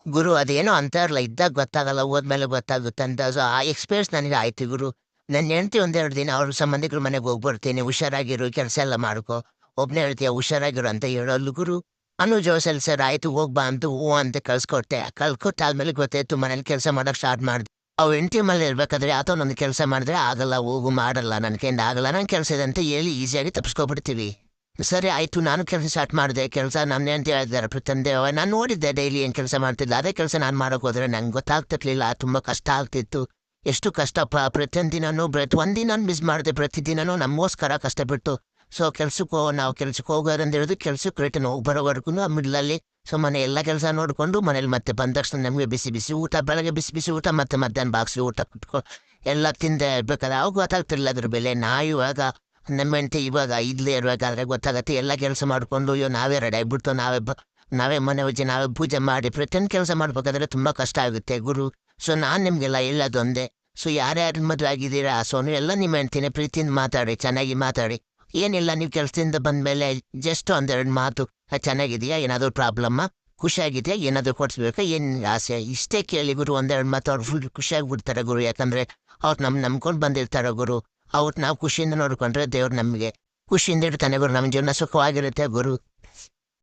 ಗುರು ಅದೇನೋ ಅಂತಾರಲ್ಲ, ಇದ್ದಾಗ ಗೊತ್ತಾಗಲ್ಲ, ಹೋದ್ಮೇಲೆ ಗೊತ್ತಾಗುತ್ತೆ ಅಂತ. ಸೊ ಆ ಎಕ್ಸ್‌ಪೀರಿಯನ್ಸ್ ನನಗೆ ಆಯ್ತು ಗುರು. ನನ್ನ ಹೆಂಡ್ತಿ ಒಂದೆರಡು ದಿನ ಅವ್ರ ಸಂಬಂಧಿಕರ ಮನೆಗೆ ಹೋಗ್ಬರ್ತೀನಿ, ಹುಷಾರಾಗಿರು, ಕೆಲಸ ಎಲ್ಲ ಮಾಡ್ಕೊ. ಒಬ್ನೇ ಹೇಳ್ತೀಯ ಹುಷಾರಾಗಿರು ಅಂತ ಹೇಳೋಲ್ಲ ಗುರು. ಅನುಜ್ ಸರ್ ಆಯ್ತು ಹೋಗ್ ಬಾ ಅಂತ ಹ್ಞೂ ಅಂತ ಕಳ್ಸ್ಕೊಟ್ಟೆ. ಕಳ್ಕೊಟ್ಟಾದ್ಮೇಲೆ ಗೊತ್ತಾಯ್ತು ಮನೇಲಿ ಕೆಲಸ ಮಾಡಕ್ ಸ್ಟಾರ್ಟ್ ಮಾಡ್ದೆ. ಅವ್ ಹೆಂಡ್ತಿ ಮನೇಲಿ ಇರ್ಬೇಕಾದ್ರೆ ಯಾವ್ದೋ ಒಂದು ಕೆಲಸ ಮಾಡಿದ್ರೆ ಆಗಲ್ಲ, ಹೋಗು ಮಾಡಲ್ಲ, ನನ್ನ ಕೈಯಿಂದ ಆಗಲ್ಲ, ನಂಗೆ ಕೆಲಸ ಇದೆ ಅಂತ ಹೇಳಿ ಈಸಿಯಾಗಿ ತಪ್ಪಿಸ್ಕೊಬಿಡ್ತೀವಿ. ಸರಿ ಆಯ್ತು, ನಾನು ಕೆಲಸ ಸ್ಟಾರ್ಟ್ ಮಾಡಿದೆ. ಕೆಲಸ ನನ್ನೇ ಅಂತ ಹೇಳಿದ್ದಾರೆ ತಂದೆ. ನಾನು ನೋಡಿದ್ದೆ ಡೈಲಿ ಏನು ಕೆಲಸ ಮಾಡ್ತಿದ್ದ, ಅದೇ ಕೆಲಸ ನಾನು ಮಾಡೋಕೆ ಹೋದ್ರೆ ನಂಗೆ ಗೊತ್ತಾಗ್ತಿರ್ಲಿಲ್ಲ. ತುಂಬ ಕಷ್ಟ ಆಗ್ತಿತ್ತು. ಎಷ್ಟು ಕಷ್ಟಪ್ಪ, ಪ್ರತಿಯೊಂದಿನೂ ಒಂದಿನ ಮಿಸ್ ಮಾಡಿದೆ, ಪ್ರತಿದಿನನೂ ನಮಗೋಸ್ಕರ ಕಷ್ಟಪಟ್ಟು. ಸೊ ನಾವು ಕೆಲ್ಸಕ್ಕೆ ಹೋಗೋದಂತ ಹೇಳಿದ್ರು, ಕೆಲ್ಸಕ್ಕೆ ರಿಟರ್ನ್ ಹೋಗಿ ಬರೋವರೆಗೂ ಮಿಡ್ಲಲ್ಲಿ ಸೊ ಮನೆ ಎಲ್ಲ ಕೆಲಸ ನೋಡಿಕೊಂಡು ಮನೇಲಿ ಮತ್ತೆ ಬಂದ ತಕ್ಷಣ ನಮಗೆ ಬಿಸಿ ಬಿಸಿ ಊಟ, ಬೆಳಗ್ಗೆ ಬಿಸಿ ಬಿಸಿ ಊಟ, ಮತ್ತೆ ಮಧ್ಯಾಹ್ನ ಬಾಕ್ಸ್ ಊಟ ಕುಟ್ಕೊ ಎಲ್ಲ ತಿಂದೆ ಇರ್ಬೇಕಾದ್ರೆ ಅವಾಗ ಗೊತ್ತಾಗ್ತಿರ್ಲಿಲ್ಲ ಅದ್ರ ಬೆಲೆ. ಇವಾಗ ನಮ್ಮ ಹೆಂಡ್ತಿ ಇವಾಗ ಇದ್ಲೇ ಇರಬೇಕಾದ್ರೆ ಗೊತ್ತಾಗತ್ತೆ. ಎಲ್ಲ ಕೆಲಸ ಮಾಡಿಕೊಂಡು ಅಯ್ಯೋ ನಾವೇ ರೆಡಿ ಆಗಿಬಿಡ್ತು, ನಾವೇ ಮನೆ ಉಜ್ಜಿ, ನಾವೇ ಪೂಜೆ ಮಾಡಿ ಪ್ರತಿಯೊಂದು ಕೆಲಸ ಮಾಡ್ಬೇಕಾದ್ರೆ ತುಂಬ ಕಷ್ಟ ಆಗುತ್ತೆ ಗುರು. ಸೊ ನಾನು ನಿಮಗೆಲ್ಲ ಹೇಳೋದೊಂದೇ, ಸೊ ಯಾರ್ಯಾರು ಮದುವೆ ಆಗಿದ್ದೀರಾ ಸೊ ಎಲ್ಲ ನಿಮ್ಮ ಹೆಂಡ್ತಿನೇ ಪ್ರೀತಿಯಿಂದ ಮಾತಾಡಿ, ಚೆನ್ನಾಗಿ ಮಾತಾಡಿ. ಏನಿಲ್ಲ, ನೀವು ಕೆಲಸದಿಂದ ಬಂದಮೇಲೆ ಜಸ್ಟ್ ಒಂದೆರಡು ಮಾತು, ಚೆನ್ನಾಗಿದೆಯಾ, ಏನಾದರೂ ಪ್ರಾಬ್ಲಮ್ಮ, ಖುಷಿಯಾಗಿದೆಯಾ, ಏನಾದರೂ ಕೊಡಿಸ್ಬೇಕಾ, ಏನು ಆಸೆ, ಇಷ್ಟೇ ಕೇಳಿ ಗುರು. ಒಂದೆರಡು ಮಾತು ಅವ್ರು ಫುಲ್ ಖುಷಿಯಾಗಿಬಿಡ್ತಾರೆ ಗುರು. ಯಾಕಂದರೆ ಅವ್ರು ನಂಬ್ಕೊಂಡು ಬಂದಿರ್ತಾರೆ ಗುರು. ಅವ್ರು ನಾವು ಖುಷಿಯಿಂದ ನೋಡ್ಕೊಂಡ್ರೆ ದೇವ್ರು ನಮಗೆ ಖುಷಿಯಿಂದ ಇಡ್ತಾನೆ ಗುರು. ನಮ್ಮ ಜೀವನ ಸುಖವಾಗಿರುತ್ತೆ ಗುರು.